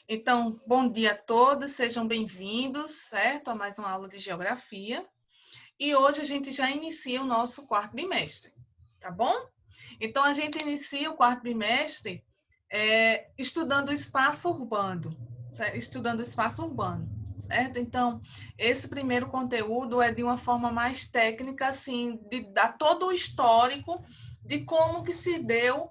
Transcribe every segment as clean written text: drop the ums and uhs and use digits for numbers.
Então, bom dia a todos, sejam bem-vindos, certo? A mais uma aula de geografia. E hoje a gente já inicia o nosso quarto bimestre, tá bom? Então, a gente inicia o quarto bimestre estudando o espaço urbano, certo? Estudando o espaço urbano, certo? Então, esse primeiro conteúdo é de uma forma mais técnica, assim, de dar todo o histórico de como que se deu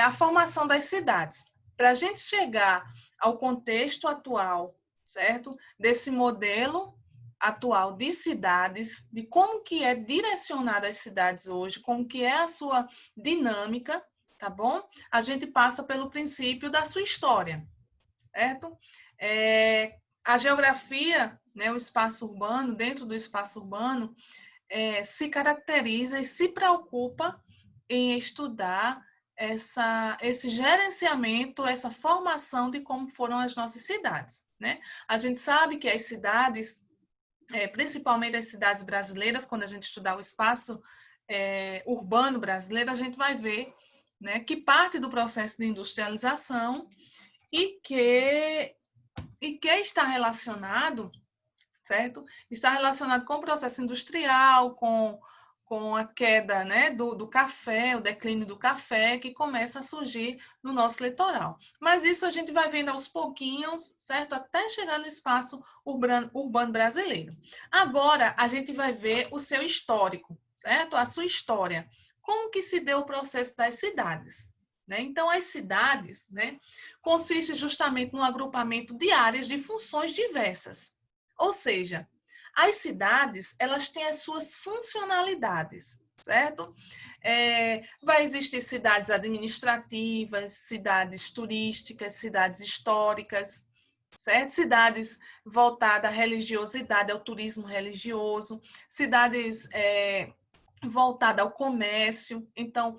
a formação das cidades. Para a gente chegar ao contexto atual, certo? Desse modelo atual de cidades, de como que é direcionada as cidades hoje, como que é a sua dinâmica, tá bom? A gente passa pelo princípio da sua história, certo? A geografia, né, o espaço urbano, dentro do espaço urbano, se caracteriza e se preocupa em estudar esse gerenciamento, essa formação de como foram as nossas cidades, né? A gente sabe que as cidades, principalmente as cidades brasileiras, quando a gente estudar o espaço urbano brasileiro, a gente vai ver, né, que parte do processo de industrialização e que está relacionado, certo? Está relacionado com o processo industrial, com a queda, né, do café, o declínio do café, que começa a surgir no nosso litoral. Mas isso a gente vai vendo aos pouquinhos, certo? Até chegar no espaço urbano brasileiro. Agora, a gente vai ver o seu histórico, certo? A sua história. Como que se deu o processo das cidades? Né? Então, as cidades, né, consiste justamente no agrupamento de áreas de funções diversas. Ou seja, as cidades, elas têm as suas funcionalidades, certo? Vai existir cidades administrativas, cidades turísticas, cidades históricas, certo? Cidades voltadas à religiosidade, ao turismo religioso, cidades voltadas ao comércio. Então,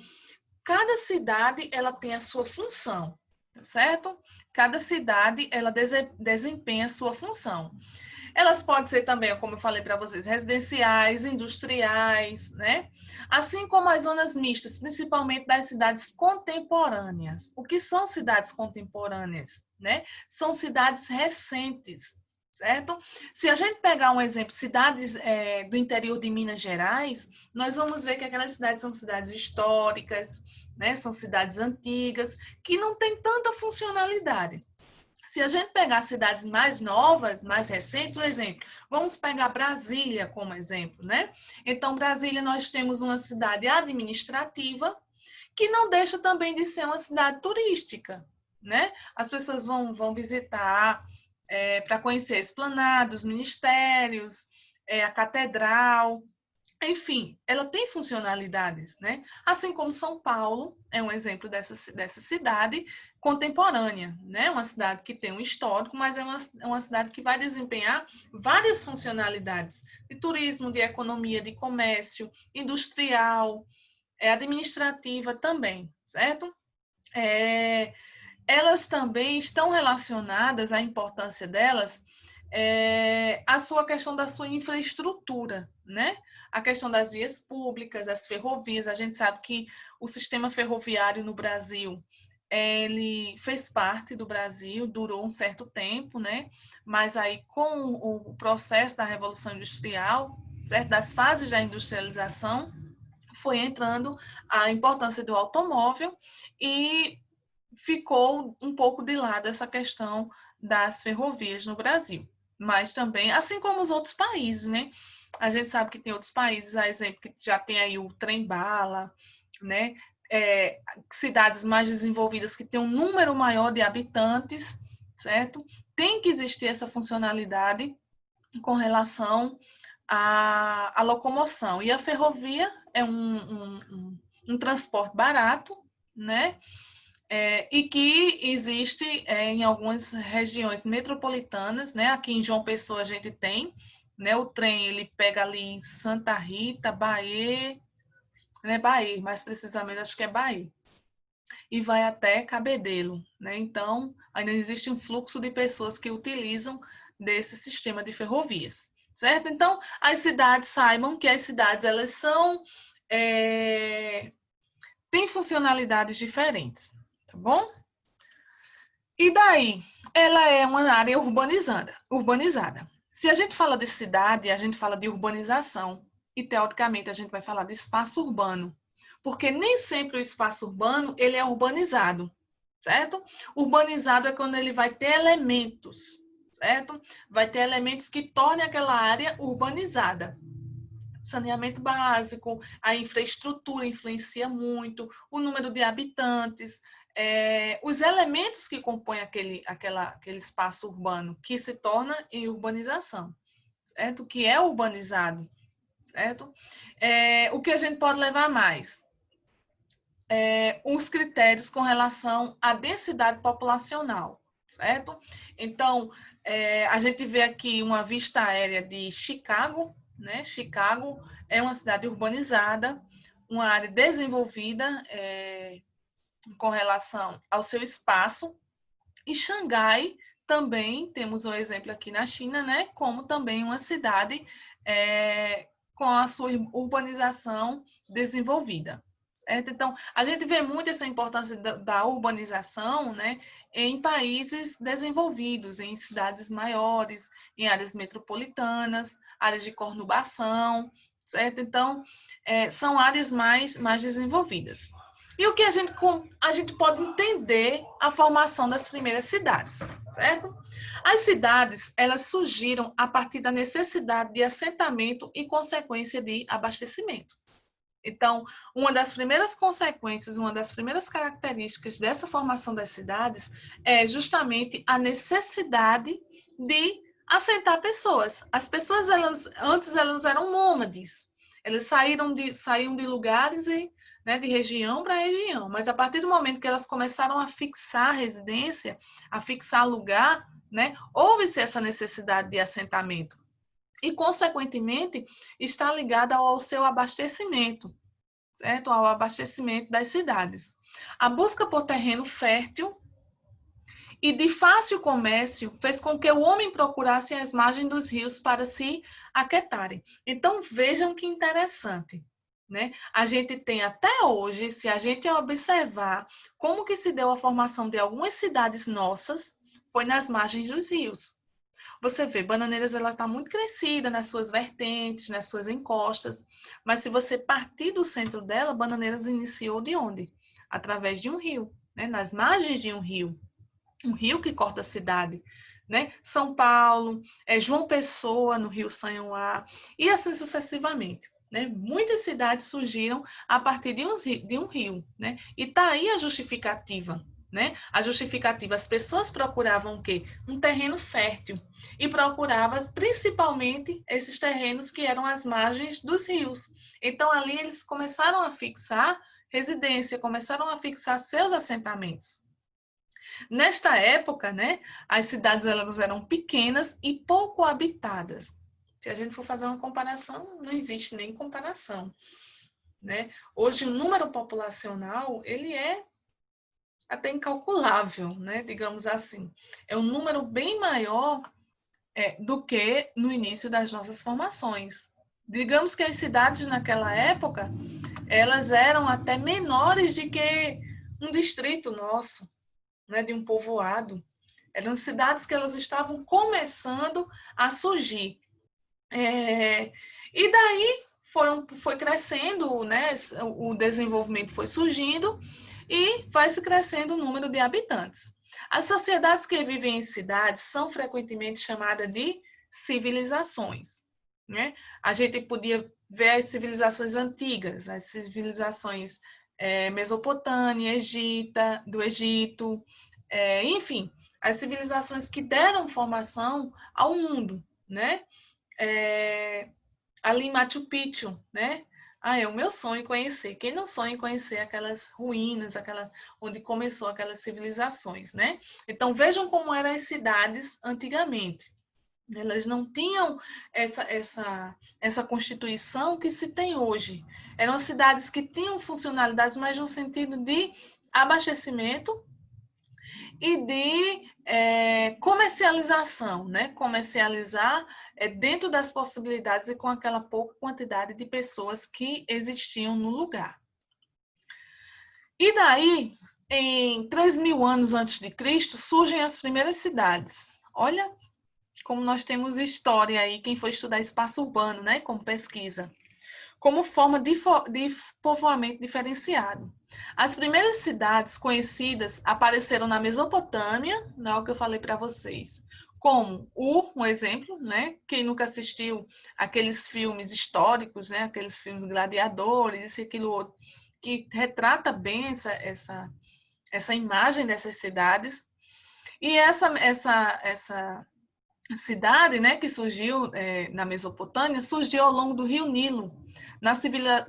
cada cidade, ela tem a sua função, certo? Cada cidade, ela desempenha a sua função. Elas podem ser também, como eu falei para vocês, residenciais, industriais, né? Assim como as zonas mistas, principalmente das cidades contemporâneas. O que são cidades contemporâneas, né? São cidades recentes, certo? Se a gente pegar um exemplo, cidades do interior de Minas Gerais, nós vamos ver que aquelas cidades são cidades históricas, né? São cidades antigas, que não têm tanta funcionalidade. Se a gente pegar cidades mais novas, mais recentes, por exemplo, vamos pegar Brasília como exemplo, né? Então, Brasília, nós temos uma cidade administrativa que não deixa também de ser uma cidade turística, né? As pessoas vão visitar para conhecer esplanados, ministérios, a catedral, enfim, ela tem funcionalidades, né? Assim como São Paulo é um exemplo dessa cidade contemporânea, né? Uma cidade que tem um histórico, mas é uma cidade que vai desempenhar várias funcionalidades de turismo, de economia, de comércio, industrial, administrativa também, certo? Elas também estão relacionadas, a importância delas, a sua questão da sua infraestrutura, né? A questão das vias públicas, das ferrovias. A gente sabe que o sistema ferroviário no Brasil, ele fez parte do Brasil, durou um certo tempo, né? Mas aí com o processo da Revolução Industrial, certo? Das fases da industrialização, foi entrando a importância do automóvel e ficou um pouco de lado essa questão das ferrovias no Brasil. Mas também, assim como os outros países, né? A gente sabe que tem outros países, a exemplo, que já tem aí o trem-bala, né? Cidades mais desenvolvidas que têm um número maior de habitantes, certo? Tem que existir essa funcionalidade com relação à locomoção. E a ferrovia é um transporte barato, né? E que existe em algumas regiões metropolitanas, né? Aqui em João Pessoa a gente tem, né? O trem ele pega ali em Santa Rita, Bahia, né? Bahia, mais precisamente acho que é Bahia, e vai até Cabedelo, né? Então ainda existe um fluxo de pessoas que utilizam desse sistema de ferrovias, certo? Então as cidades, saibam que as cidades elas são têm funcionalidades diferentes, tá bom? E daí? ela é uma área urbanizada. Se a gente fala de cidade, a gente fala de urbanização. E, teoricamente, a gente vai falar de espaço urbano. Porque nem sempre o espaço urbano ele é urbanizado, certo? Urbanizado é quando ele vai ter elementos, certo? Vai ter elementos que tornem aquela área urbanizada. Saneamento básico, a infraestrutura influencia muito, o número de habitantes, os elementos que compõem aquele espaço urbano que se torna em urbanização, certo? Que é urbanizado, certo? O que a gente pode levar mais? Os critérios com relação à densidade populacional, certo? Então, a gente vê aqui uma vista aérea de Chicago, né? Chicago é uma cidade urbanizada, uma área desenvolvida com relação ao seu espaço, e Xangai também, temos um exemplo aqui na China, né? Como também uma cidade com a sua urbanização desenvolvida. Certo? Então, a gente vê muito essa importância da urbanização, né, em países desenvolvidos, em cidades maiores, em áreas metropolitanas, áreas de conurbação, certo? Então, são áreas mais desenvolvidas. E o que a gente pode entender a formação das primeiras cidades, certo? As cidades, elas surgiram a partir da necessidade de assentamento e consequência de abastecimento. Então, uma das primeiras consequências, uma das primeiras características dessa formação das cidades é justamente a necessidade de assentar pessoas. As pessoas, antes elas eram nômades. Elas saíam de lugares e, né, de região para região. Mas a partir do momento que elas começaram a fixar residência, a fixar lugar, né, houve-se essa necessidade de assentamento. E, consequentemente, está ligada ao seu abastecimento, certo? Ao abastecimento das cidades. A busca por terreno fértil e de fácil comércio fez com que o homem procurasse as margens dos rios para se aquietarem. Então, vejam que interessante, né? A gente tem até hoje, se a gente observar como que se deu a formação de algumas cidades nossas, foi nas margens dos rios. Você vê, Bananeiras ela está muito crescida nas suas vertentes, nas suas encostas, mas se você partir do centro dela, Bananeiras iniciou de onde? Através de um rio, né? Nas margens de um rio que corta a cidade, né? São Paulo, João Pessoa, no Rio Sanhoá, e assim sucessivamente. Né? Muitas cidades surgiram a partir de um rio, né? E está aí a justificativa. Né? A justificativa, as pessoas procuravam o quê? Um terreno fértil e procuravam principalmente esses terrenos que eram as margens dos rios. Então, ali eles começaram a fixar residência, começaram a fixar seus assentamentos. Nesta época, né, as cidades elas eram pequenas e pouco habitadas. Se a gente for fazer uma comparação, não existe nem comparação. Né? Hoje, o número populacional ele é até incalculável, né? Digamos assim. É um número bem maior do que no início das nossas formações. Digamos que as cidades naquela época, elas eram até menores do que um distrito nosso, né? De um povoado. Eram cidades que elas estavam começando a surgir. E daí foi crescendo, né? O desenvolvimento foi surgindo, e vai se crescendo o número de habitantes. As sociedades que vivem em cidades são frequentemente chamadas de civilizações. Né? A gente podia ver as civilizações antigas, as civilizações Mesopotâmia, do Egito, enfim, as civilizações que deram formação ao mundo. Né? Ali em Machu Picchu, né? É o meu sonho conhecer. Quem não sonha em conhecer aquelas ruínas, onde começou aquelas civilizações, né? Então, vejam como eram as cidades antigamente. Elas não tinham essa constituição que se tem hoje. Eram cidades que tinham funcionalidades, mas no sentido de abastecimento e de comercialização, né? Comercializar dentro das possibilidades e com aquela pouca quantidade de pessoas que existiam no lugar. E daí, em 3.000 anos antes de Cristo, surgem as primeiras cidades. Olha como nós temos história aí, quem for estudar espaço urbano, né, como pesquisa, como forma de povoamento diferenciado. As primeiras cidades conhecidas apareceram na Mesopotâmia, não é o que eu falei para vocês, como um exemplo, né? Quem nunca assistiu aqueles filmes históricos, né? Aqueles filmes gladiadores, isso e aquilo outro, que retrata bem essa imagem dessas cidades. E essa cidade, né, que surgiu na Mesopotâmia, surgiu ao longo do Rio Nilo, na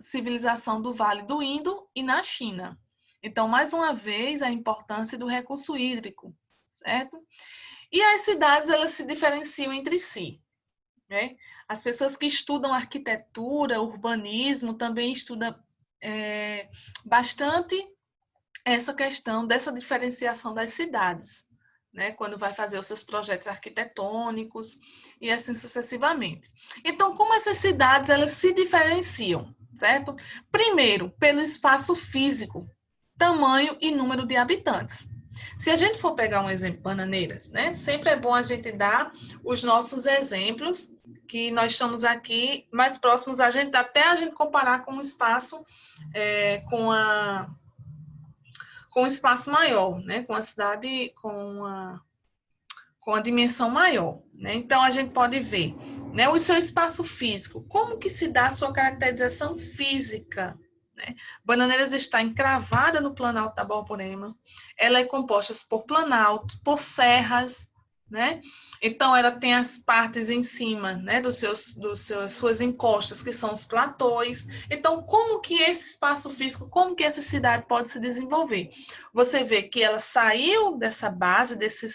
civilização do Vale do Indo e na China. Então, mais uma vez, a importância do recurso hídrico, certo? E as cidades, elas se diferenciam entre si, né? As pessoas que estudam arquitetura, urbanismo, também estudam bastante essa questão dessa diferenciação das cidades, né? Quando vai fazer os seus projetos arquitetônicos e assim sucessivamente. Então, como essas cidades elas se diferenciam, certo? Primeiro, pelo espaço físico, tamanho e número de habitantes. Se a gente for pegar um exemplo, Bananeiras, né? Sempre é bom a gente dar os nossos exemplos, que nós estamos aqui mais próximos a gente, até a gente comparar com o espaço, com um espaço maior, né? Com a cidade com a dimensão maior, né? Então a gente pode ver, né, o seu espaço físico, como que se dá a sua caracterização física, né? Bananeiras está encravada no Planalto da Borborema, ela é composta por planalto, por serras, né? Então ela tem as partes em cima, né, suas encostas, que são os platôs. Então, como que esse espaço físico, como que essa cidade pode se desenvolver? Você vê que ela saiu dessa base, desse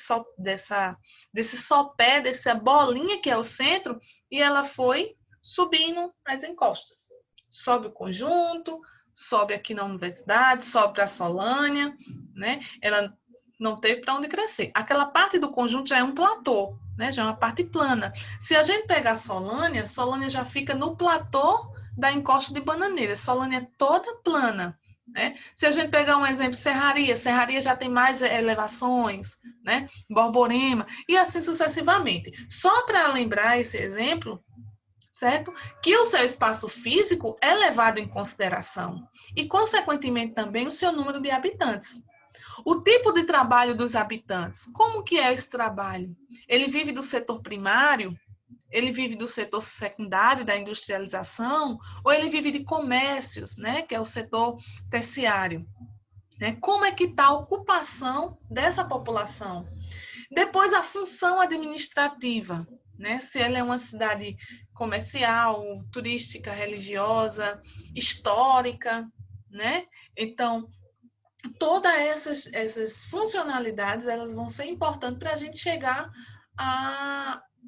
sopé, dessa bolinha que é o centro, e ela foi subindo as encostas. Sobe o conjunto, sobe aqui na universidade, sobe para a Solânia, né? Ela não teve para onde crescer. Aquela parte do conjunto já é um platô, né? Já é uma parte plana. Se a gente pegar a Solânia já fica no platô da encosta de Bananeiras. Solânia é toda plana, né? Se a gente pegar um exemplo, Serraria já tem mais elevações, né? Borborema, e assim sucessivamente. Só para lembrar esse exemplo, certo? Que o seu espaço físico é levado em consideração e, consequentemente, também o seu número de habitantes. O tipo de trabalho dos habitantes, como que é esse trabalho? Ele vive do setor primário? Ele vive do setor secundário, da industrialização? Ou ele vive de comércios, né, que é o setor terciário? Né? Como é que está a ocupação dessa população? Depois, a função administrativa, né? Se ela é uma cidade comercial, turística, religiosa, histórica, né? Então, todas essas funcionalidades, elas vão ser importantes para a gente chegar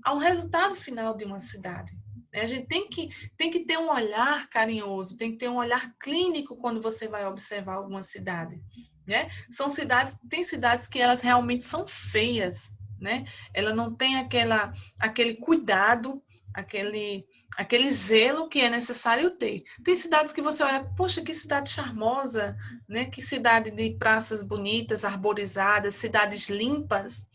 ao resultado final de uma cidade. A gente tem que ter um olhar carinhoso, tem que ter um olhar clínico quando você vai observar alguma cidade, né? Tem cidades que elas realmente são feias, né? Ela não tem aquele cuidado, aquele zelo que é necessário ter. Tem cidades que você olha, poxa, que cidade charmosa, né? Que cidade de praças bonitas, arborizadas, cidades limpas,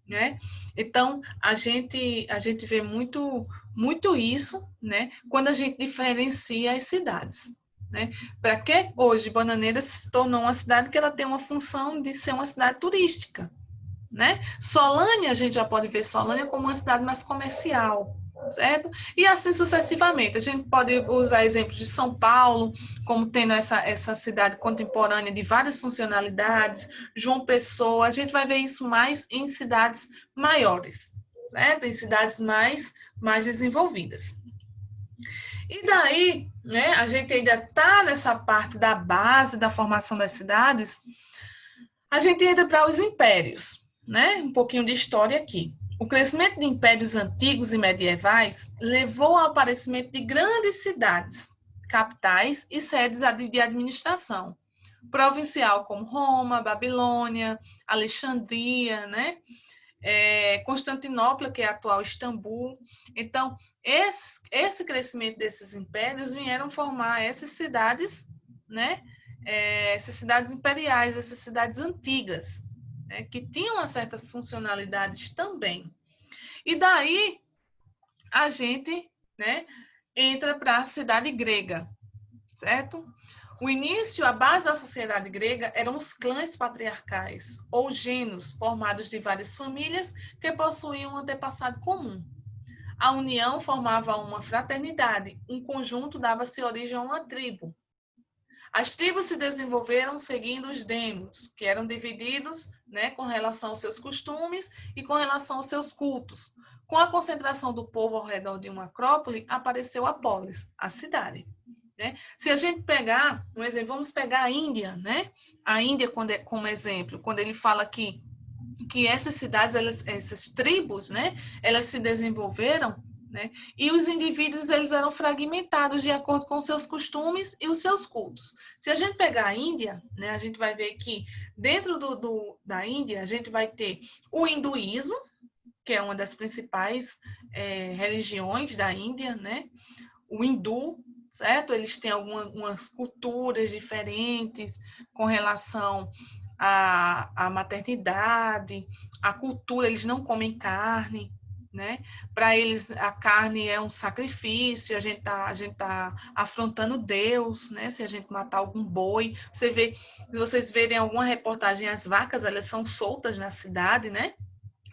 né? Então, a gente vê muito isso, né? Quando a gente diferencia as cidades, né? Para que hoje Bananeiras se tornou uma cidade que ela tem uma função de ser uma cidade turística, né? Solânia, a gente já pode ver Solânia como uma cidade mais comercial, certo? E assim sucessivamente. A gente pode usar exemplos de São Paulo, como tendo essa cidade contemporânea de várias funcionalidades, João Pessoa, a gente vai ver isso mais em cidades maiores, certo? Em cidades mais desenvolvidas. E daí, né, a gente ainda está nessa parte da base da formação das cidades, a gente entra para os impérios, né? Um pouquinho de história aqui. O crescimento de impérios antigos e medievais levou ao aparecimento de grandes cidades, capitais e sedes de administração, provincial como Roma, Babilônia, Alexandria, né? Constantinopla, que é a atual Istambul. Então, esse crescimento desses impérios vieram formar essas cidades, né? essas cidades imperiais, essas cidades antigas, né, que tinham uma certas funcionalidades também. E daí a gente, né, entra para a cidade grega, certo? O início, a base da sociedade grega eram os clãs patriarcais, ou gênos, formados de várias famílias que possuíam um antepassado comum. A união formava uma fraternidade, um conjunto dava-se origem a uma tribo. As tribos se desenvolveram seguindo os demos, que eram divididos, né, com relação aos seus costumes e com relação aos seus cultos. Com a concentração do povo ao redor de uma acrópole, apareceu a polis, a cidade. Né? Se a gente pegar um exemplo, vamos pegar a Índia, né? A Índia como exemplo, quando ele fala que essas cidades, essas tribos, né? Elas se desenvolveram, né? E os indivíduos eles eram fragmentados de acordo com os seus costumes e os seus cultos. Se a gente pegar a Índia, né? A gente vai ver que dentro da Índia a gente vai ter o hinduísmo, que é uma das principais religiões da Índia, né? O hindu, certo? Eles têm algumas culturas diferentes com relação à maternidade, à cultura, eles não comem carne, né? Para eles a carne é um sacrifício, a gente tá afrontando Deus, né? Se a gente matar algum boi, se vocês verem alguma reportagem, as vacas elas são soltas na cidade, né?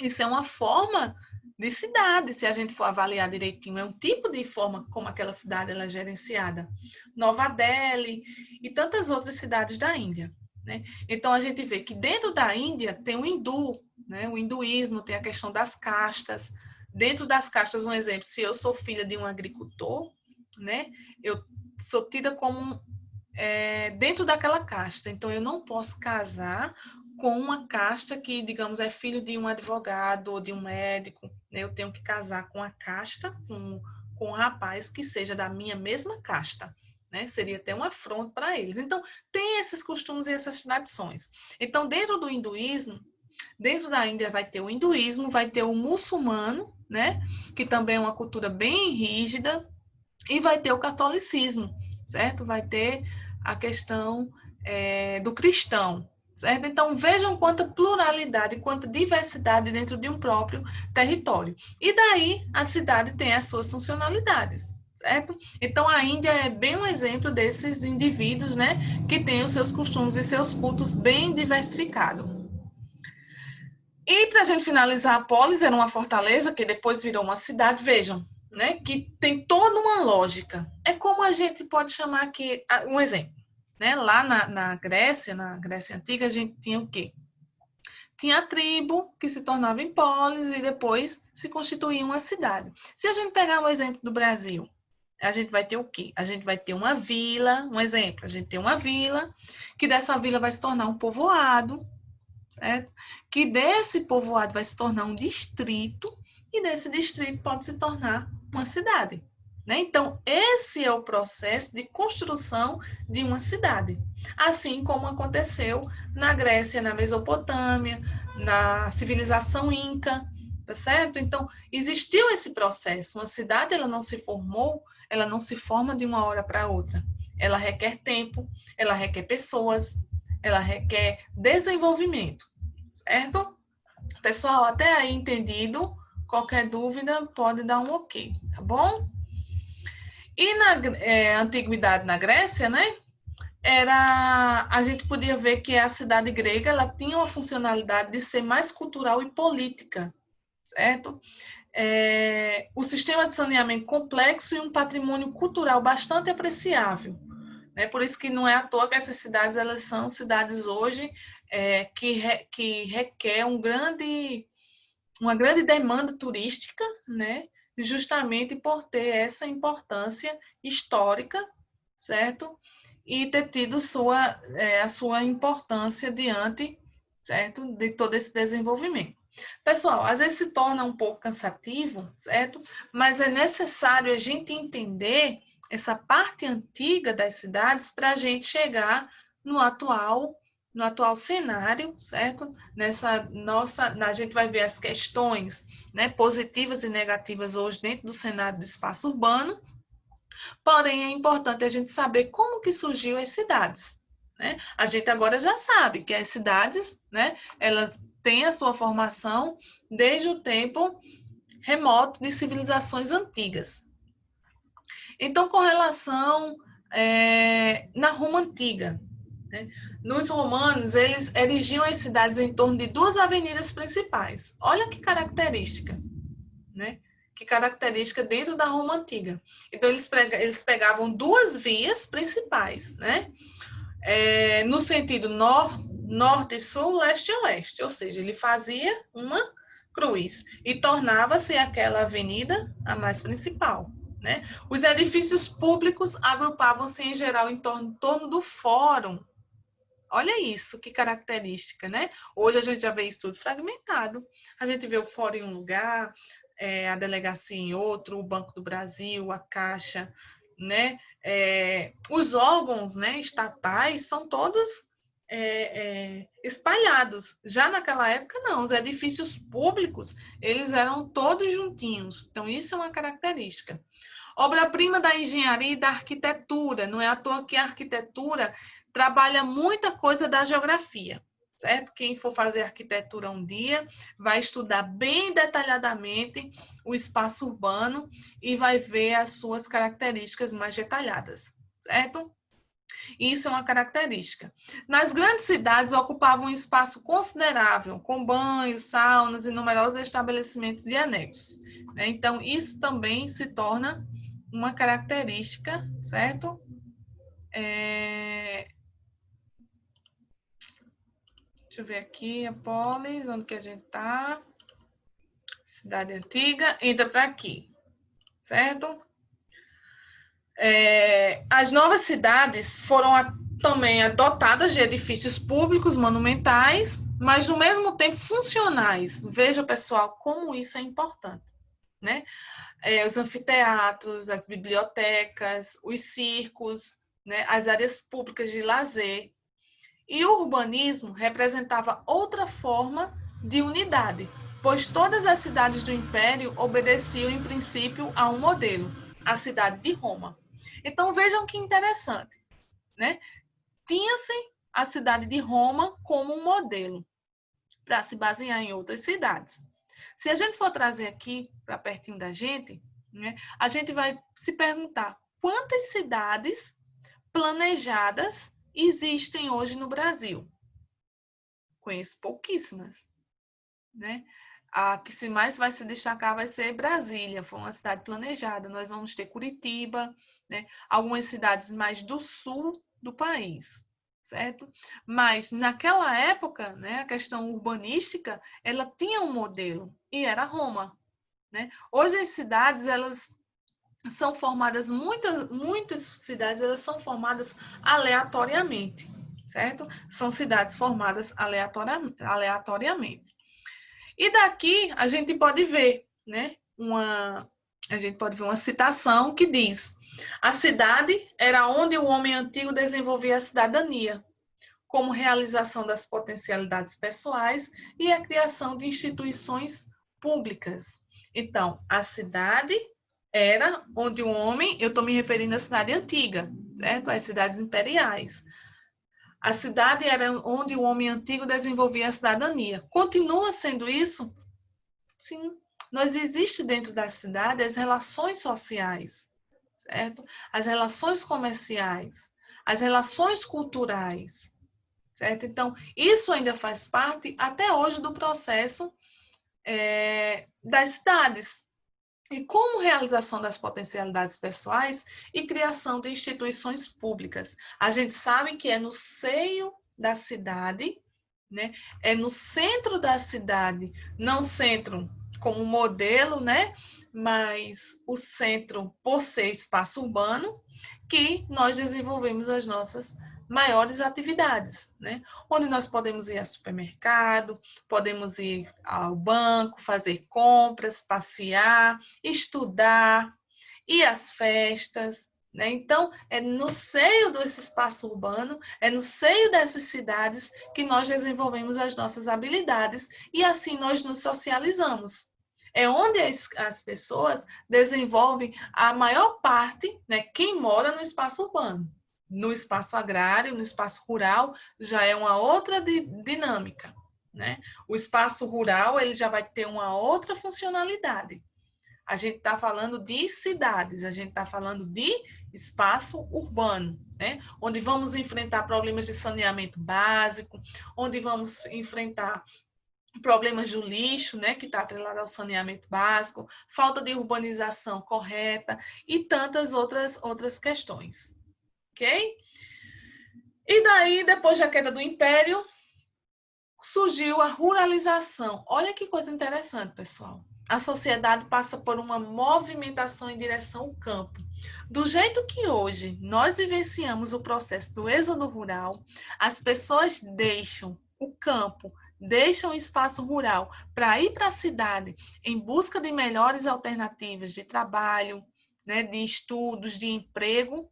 Isso é uma forma de cidade, se a gente for avaliar direitinho, é um tipo de forma como aquela cidade ela é gerenciada. Nova Delhi e tantas outras cidades da Índia. Né? Então, a gente vê que dentro da Índia tem o hindu, né? O hinduísmo, tem a questão das castas. Dentro das castas, um exemplo, se eu sou filha de um agricultor, né? Eu sou tida como dentro daquela casta. Então, eu não posso casar com uma casta que, digamos, é filho de um advogado ou de um médico. Né? Eu tenho que casar com a casta, com um rapaz que seja da minha mesma casta. Né? Seria até um afronto para eles. Então, tem esses costumes e essas tradições. Então, dentro do hinduísmo, dentro da Índia vai ter o hinduísmo, vai ter o muçulmano, né? Que também é uma cultura bem rígida, e vai ter o catolicismo, certo? Vai ter a questão do cristão, certo? Então, vejam quanta pluralidade, quanta diversidade dentro de um próprio território. E daí, a cidade tem as suas funcionalidades, certo? Então, a Índia é bem um exemplo desses indivíduos, né, que têm os seus costumes e seus cultos bem diversificados. E, para a gente finalizar, a polis era uma fortaleza que depois virou uma cidade, vejam, né, que tem toda uma lógica. É como a gente pode chamar aqui, um exemplo. Né? Lá na Grécia Antiga, a gente tinha o quê? Tinha a tribo, que se tornava em polis, e depois se constituía uma cidade. Se a gente pegar o exemplo do Brasil, a gente vai ter o quê? A gente vai ter uma vila, um exemplo, a gente tem uma vila, que dessa vila vai se tornar um povoado, certo? Que desse povoado vai se tornar um distrito, e desse distrito pode se tornar uma cidade. Né? Então, esse é o processo de construção de uma cidade. Assim como aconteceu na Grécia, na Mesopotâmia, na civilização Inca, tá certo? Então, existiu esse processo. Uma cidade, ela não se formou, ela não se forma de uma hora para outra. Ela requer tempo, ela requer pessoas, ela requer desenvolvimento, certo? Pessoal, até aí entendido? Qualquer dúvida, pode dar um ok, tá bom? E na antiguidade na Grécia, né? A gente podia ver que a cidade grega ela tinha uma funcionalidade de ser mais cultural e política, certo? O sistema de saneamento complexo e um patrimônio cultural bastante apreciável. Né? Por isso que não é à toa que essas cidades elas são cidades hoje que requer uma grande demanda turística, né? Justamente por ter essa importância histórica, certo? E ter tido a sua importância diante, certo? De todo esse desenvolvimento. Pessoal, às vezes se torna um pouco cansativo, certo? Mas é necessário a gente entender essa parte antiga das cidades para a gente chegar no atual cenário, certo? A gente vai ver as questões, né, positivas e negativas hoje dentro do cenário do espaço urbano, porém é importante a gente saber como que surgiu as cidades, né? A gente agora já sabe que as cidades, né, elas têm a sua formação desde o tempo remoto de civilizações antigas. Então, com relação na Roma Antiga, né, nos romanos, eles erigiam as cidades em torno de duas avenidas principais. Olha que característica, né? Que característica dentro da Roma Antiga. Então, eles pegavam duas vias principais, né? No sentido norte e sul, leste e oeste. Ou seja, ele fazia uma cruz e tornava-se aquela avenida a mais principal, né? Os edifícios públicos agrupavam-se em geral em torno do fórum. Olha isso, que característica, né? Hoje a gente já vê isso tudo fragmentado. A gente vê o fórum em um lugar, a delegacia em outro, o Banco do Brasil, a Caixa, né? Os órgãos, né, estatais são todos espalhados. Já naquela época, não. Os edifícios públicos, eles eram todos juntinhos. Então, isso é uma característica. Obra-prima da engenharia e da arquitetura. Não é à toa que a arquitetura trabalha muita coisa da geografia, certo? Quem for fazer arquitetura um dia vai estudar bem detalhadamente o espaço urbano e vai ver as suas características mais detalhadas, certo? Isso é uma característica. Nas grandes cidades ocupavam um espaço considerável, com banhos, saunas e numerosos estabelecimentos de anexos. Então, isso também se torna uma característica, certo? Deixa eu ver aqui, a polis, onde que a gente tá? Cidade Antiga, entra para aqui, certo? As novas cidades foram também dotadas de edifícios públicos monumentais, mas no mesmo tempo funcionais. Veja, pessoal, como isso é importante, né? Os anfiteatros, as bibliotecas, os circos, né? As áreas públicas de lazer. E o urbanismo representava outra forma de unidade, pois todas as cidades do Império obedeciam, em princípio, a um modelo, a cidade de Roma. Então, vejam que interessante, né? Tinha-se a cidade de Roma como um modelo para se basear em outras cidades. Se a gente for trazer aqui para pertinho da gente, né, a gente vai se perguntar quantas cidades planejadas existem hoje no Brasil. Conheço pouquíssimas, né? A que mais vai se destacar vai ser Brasília, foi uma cidade planejada. Nós vamos ter Curitiba, né? Algumas cidades mais do sul do país, certo? Mas naquela época, né, a questão urbanística, ela tinha um modelo e era Roma, né? Hoje as cidades, elas são formadas, muitas cidades, elas são formadas aleatoriamente, certo? São cidades formadas aleatoriamente. E daqui a gente pode ver, né? A gente pode ver uma citação que diz: a cidade era onde o homem antigo desenvolvia a cidadania, como realização das potencialidades pessoais e a criação de instituições públicas. Então, a cidade era onde o homem, eu estou me referindo à cidade antiga, certo? Às cidades imperiais. A cidade era onde o homem antigo desenvolvia a cidadania. Continua sendo isso? Sim. Nós existe dentro da cidade as relações sociais, certo? As relações comerciais, as relações culturais, certo? Então, isso ainda faz parte até hoje do processo das cidades. E como realização das potencialidades pessoais e criação de instituições públicas. A gente sabe que é no seio da cidade, né? É no centro da cidade, não centro como modelo, né? Mas o centro por ser espaço urbano, que nós desenvolvemos as nossas maiores atividades, né? Onde nós podemos ir ao supermercado, podemos ir ao banco, fazer compras, passear, estudar, ir às festas, né? Então, é no seio desse espaço urbano, é no seio dessas cidades que nós desenvolvemos as nossas habilidades e assim nós nos socializamos. É onde as pessoas desenvolvem a maior parte, né, quem mora no espaço urbano. No espaço agrário, no espaço rural, já é uma outra dinâmica, né? O espaço rural, ele já vai ter uma outra funcionalidade. A gente está falando de cidades, a gente está falando de espaço urbano, né? Onde vamos enfrentar problemas de saneamento básico, onde vamos enfrentar problemas do lixo, né, que está atrelado ao saneamento básico, falta de urbanização correta e tantas outras questões, ok? E daí, depois da queda do Império, surgiu a ruralização. Olha que coisa interessante, pessoal. A sociedade passa por uma movimentação em direção ao campo. Do jeito que hoje nós vivenciamos o processo do êxodo rural, as pessoas deixam o campo, deixam o espaço rural para ir para a cidade em busca de melhores alternativas de trabalho, né, de estudos, de emprego,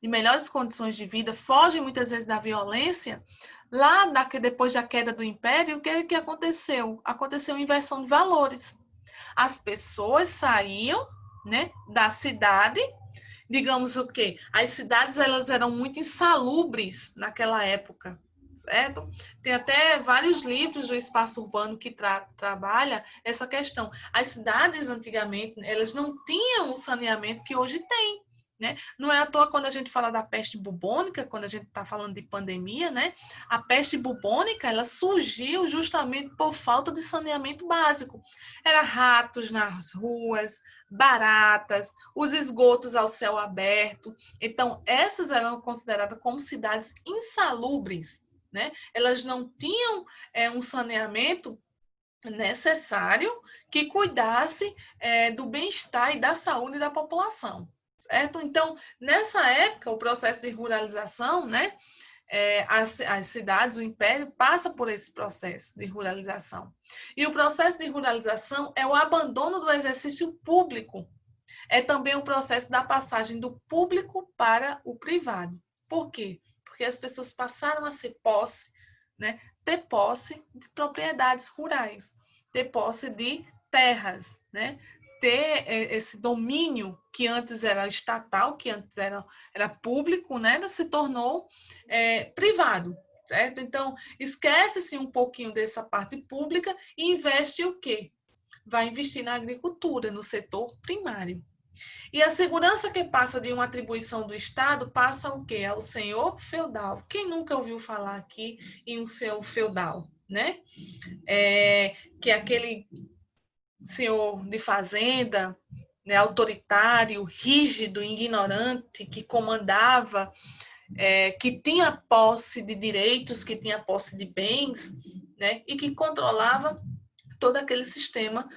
de melhores condições de vida, fogem muitas vezes da violência. Lá, depois da queda do Império, o que aconteceu? Aconteceu inversão de valores. As pessoas saíam, né, da cidade, digamos o quê? As cidades elas eram muito insalubres naquela época, certo? Tem até vários livros do espaço urbano que trabalha essa questão. As cidades antigamente, elas não tinham o saneamento que hoje tem. Né? Não é à toa quando a gente fala da peste bubônica, quando a gente está falando de pandemia, né? A peste bubônica ela surgiu justamente por falta de saneamento básico. Era ratos nas ruas, baratas, os esgotos ao céu aberto. Então, essas eram consideradas como cidades insalubres, né? Elas não tinham um saneamento necessário que cuidasse do bem-estar e da saúde da população. Certo? Então, nessa época, o processo de ruralização, né, as cidades, o império, passa por esse processo de ruralização. E o processo de ruralização é o abandono do exercício público. É também o processo da passagem do público para o privado. Por quê? Porque as pessoas passaram a ser posse, né, ter posse de propriedades rurais, ter posse de terras, né, ter esse domínio que antes era estatal, que antes era público, né, se tornou privado, certo? Então, esquece-se um pouquinho dessa parte pública e investe o quê? Vai investir na agricultura, no setor primário. E a segurança que passa de uma atribuição do Estado passa o quê? Ao senhor feudal. Quem nunca ouviu falar aqui em um senhor feudal, né? Que é aquele senhor de fazenda, né, autoritário, rígido, ignorante, que comandava, que tinha posse de direitos, que tinha posse de bens, né, e que controlava todo aquele sistema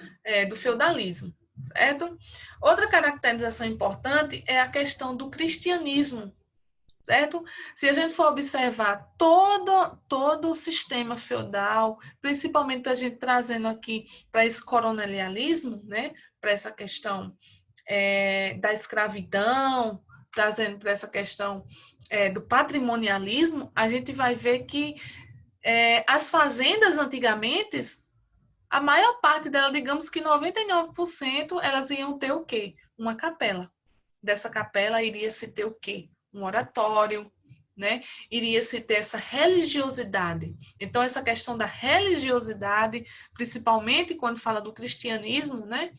do feudalismo, certo? Outra caracterização importante é a questão do cristianismo, certo? Se a gente for observar todo o sistema feudal, principalmente a gente trazendo aqui para esse coronelialismo, né? Para essa questão da escravidão, trazendo para essa questão do patrimonialismo, a gente vai ver que as fazendas antigamente, a maior parte dela, digamos que 99%, elas iam ter o quê? Uma capela. Dessa capela iria se ter o quê? Um oratório, né? Iria se ter essa religiosidade. Então, essa questão da religiosidade, principalmente quando fala do cristianismo, né?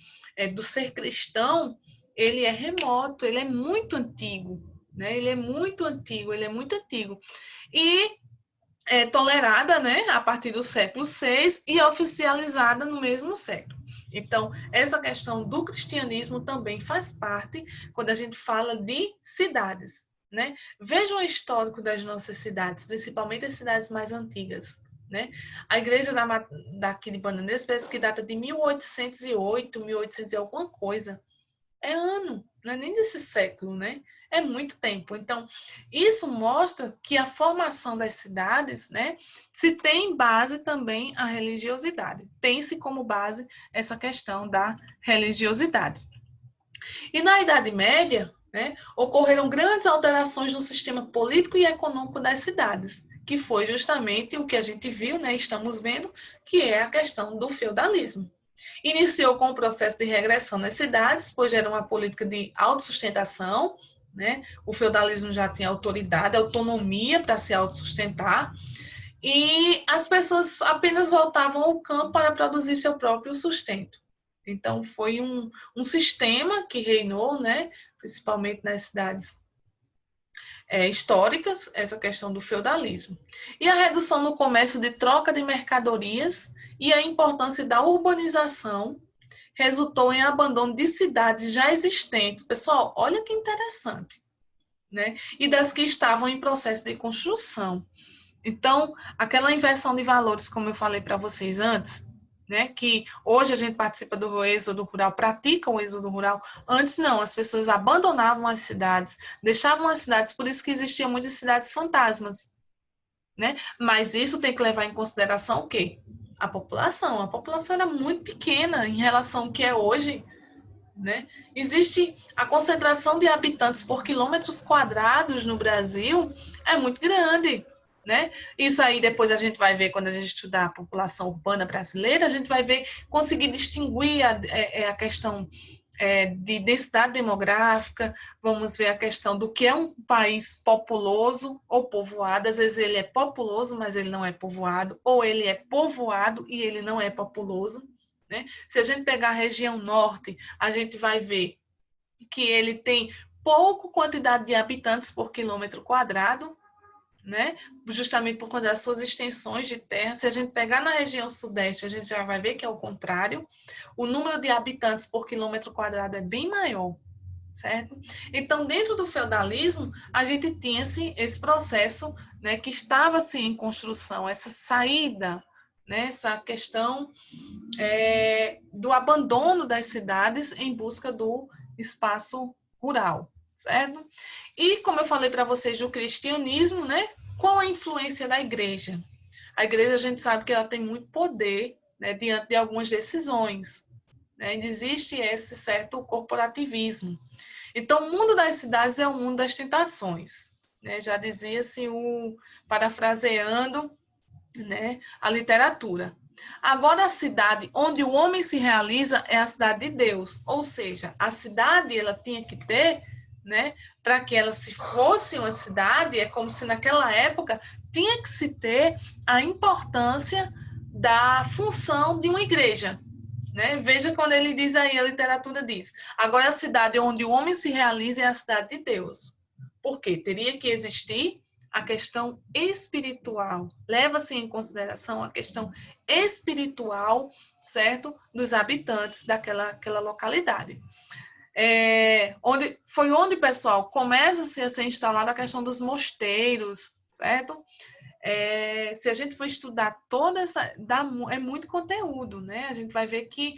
Do ser cristão, ele é remoto, ele é muito antigo, né? Ele é muito antigo, ele é muito antigo. E tolerada, né, a partir do século VI e oficializada no mesmo século. Então, essa questão do cristianismo também faz parte quando a gente fala de cidades, né? Vejam o histórico das nossas cidades, principalmente as cidades mais antigas, né? A igreja daqui de Bananeiras parece que data de 1808, 1800 e alguma coisa. É ano, não é nem desse século, né? É muito tempo. Então, isso mostra que a formação das cidades, né, se tem base também a religiosidade. Tem-se como base essa questão da religiosidade. E na Idade Média, né, ocorreram grandes alterações no sistema político e econômico das cidades, que foi justamente o que a gente viu, né, estamos vendo, que é a questão do feudalismo. Iniciou com o processo de regressão nas cidades, pois era uma política de autossustentação, né? O feudalismo já tinha autoridade, autonomia para se autossustentar, e as pessoas apenas voltavam ao campo para produzir seu próprio sustento. Então, foi um sistema que reinou, né? Principalmente nas cidades históricas, essa questão do feudalismo. E a redução no comércio de troca de mercadorias e a importância da urbanização resultou em abandono de cidades já existentes. Pessoal, olha que interessante, né? E das que estavam em processo de construção. Então, aquela inversão de valores, como eu falei para vocês antes, né, que hoje a gente participa do êxodo rural, pratica o êxodo rural. Antes não, as pessoas abandonavam as cidades, deixavam as cidades, por isso que existiam muitas cidades fantasmas, né? Mas isso tem que levar em consideração o quê? A população. A população era muito pequena em relação ao que é hoje, né? Existe a concentração de habitantes por quilômetros quadrados no Brasil é muito grande, né? Isso aí depois a gente vai ver quando a gente estudar a população urbana brasileira, a gente vai ver, conseguir distinguir a questão de densidade demográfica, vamos ver a questão do que é um país populoso ou povoado. Às vezes ele é populoso, mas ele não é povoado, ou ele é povoado e ele não é populoso, né? Se a gente pegar a região norte, a gente vai ver que ele tem pouca quantidade de habitantes por quilômetro quadrado, né? Justamente por conta das suas extensões de terra. Se a gente pegar na região sudeste, a gente já vai ver que é o contrário. O número de habitantes por quilômetro quadrado é bem maior, certo? Então, dentro do feudalismo, a gente tinha assim, esse processo, né, que estava assim, em construção, essa saída, né, essa questão do abandono das cidades em busca do espaço rural, certo? E como eu falei para vocês do cristianismo, né? Qual a influência da igreja? A igreja, a gente sabe que ela tem muito poder, né, diante de algumas decisões, né? Existe esse certo corporativismo. Então, o mundo das cidades é o mundo das tentações, né? Já dizia-se parafraseando, né, a literatura. Agora, a cidade onde o homem se realiza é a cidade de Deus, ou seja, a cidade ela tinha que ter, né, para que ela se fosse uma cidade, é como se naquela época tinha que se ter a importância da função de uma igreja, né? Veja quando ele diz aí, a literatura diz, agora a cidade onde o homem se realiza é a cidade de Deus. Por quê? Teria que existir a questão espiritual. Leva-se em consideração a questão espiritual, certo? Dos habitantes daquela localidade. Onde, pessoal, começa-se a ser instalada a questão dos mosteiros, certo? Se a gente for estudar toda essa... é muito conteúdo, né? A gente vai ver que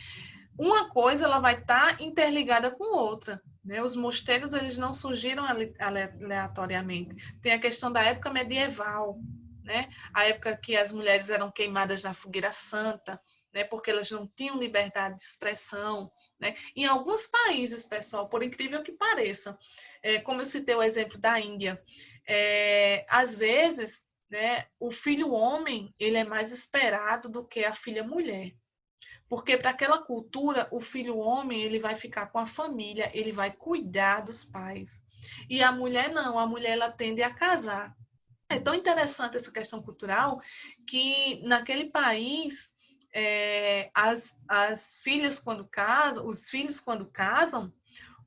uma coisa ela vai estar interligada com outra, né? Os mosteiros eles não surgiram aleatoriamente. Tem a questão da época medieval, né? A época que as mulheres eram queimadas na fogueira santa, né? Porque elas não tinham liberdade de expressão, né? Em alguns países, pessoal, por incrível que pareça, como eu citei o exemplo da Índia, às vezes, né? O filho homem ele é mais esperado do que a filha mulher. Porque para aquela cultura, o filho homem, ele vai ficar com a família, ele vai cuidar dos pais. E a mulher não, a mulher ela tende a casar. É tão interessante essa questão cultural que naquele país as filhas quando casam, os filhos quando casam,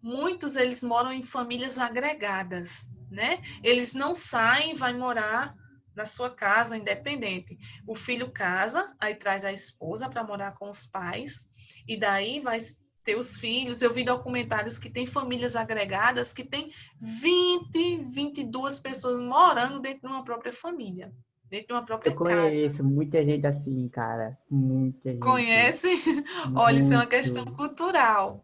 muitos eles moram em famílias agregadas, né? Eles não saem, vai morar na sua casa independente. O filho casa, aí traz a esposa para morar com os pais, e daí vai ter os filhos. Eu vi documentários que tem famílias agregadas que tem 22 pessoas morando dentro de uma própria família, dentro de uma Eu própria casa. conheço muita gente assim, cara. Muita gente. Conhece? Olha, isso é uma questão Muito. cultural.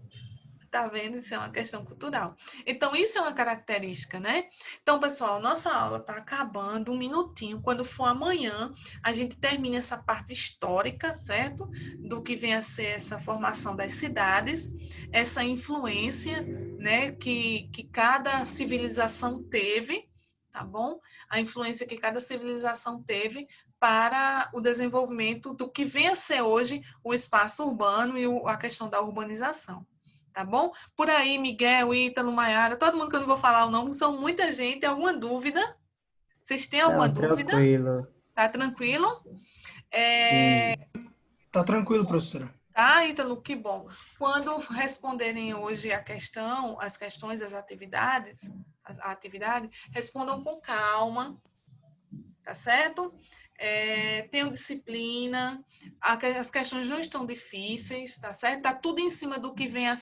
Tá vendo? Isso é uma questão cultural. Então, isso é uma característica, né? Então, pessoal, nossa aula está acabando, um minutinho. Quando for amanhã, a gente termina essa parte histórica, certo? Do que vem a ser essa formação das cidades, essa influência, né, que cada civilização teve, tá bom? A influência que cada civilização teve para o desenvolvimento do que vem a ser hoje o espaço urbano e a questão da urbanização. Tá bom? Por aí, Miguel, Ítalo, Maiara, todo mundo que eu não vou falar o nome, são muita gente. Alguma dúvida? Vocês têm alguma Não, dúvida? tranquilo. Tá tranquilo? Sim. Tá tranquilo, professora. Tá, Ítalo, que bom. Quando responderem hoje as questões, as atividades, a atividade, respondam com calma, tá certo? Tenham disciplina, as questões não estão difíceis, tá certo? Tá tudo em cima do que vem a